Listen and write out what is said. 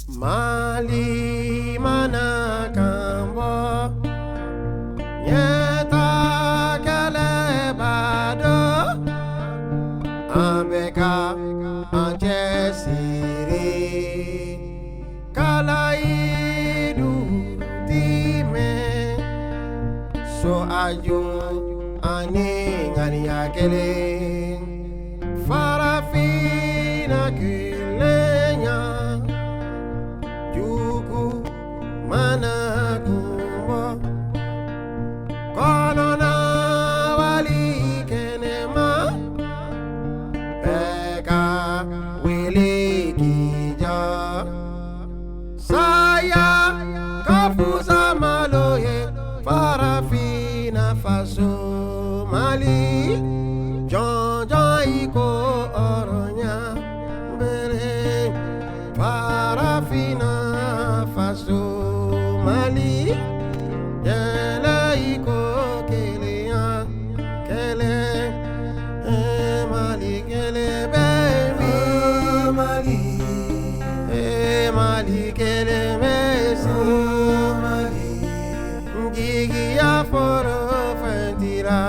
Mali manakambo nyeta kalebado ambeka anjesiri kalaidu time so ayu ani ngani akele farafina kulenya juku mana kumbo konona wali kenema peka wili kija saya kafuza maloye farafina faso mali John iko oronya bere parafina faso mali yela iko kelea kele mali kele baby mali mali kele mesi mali gigi ya foro fentira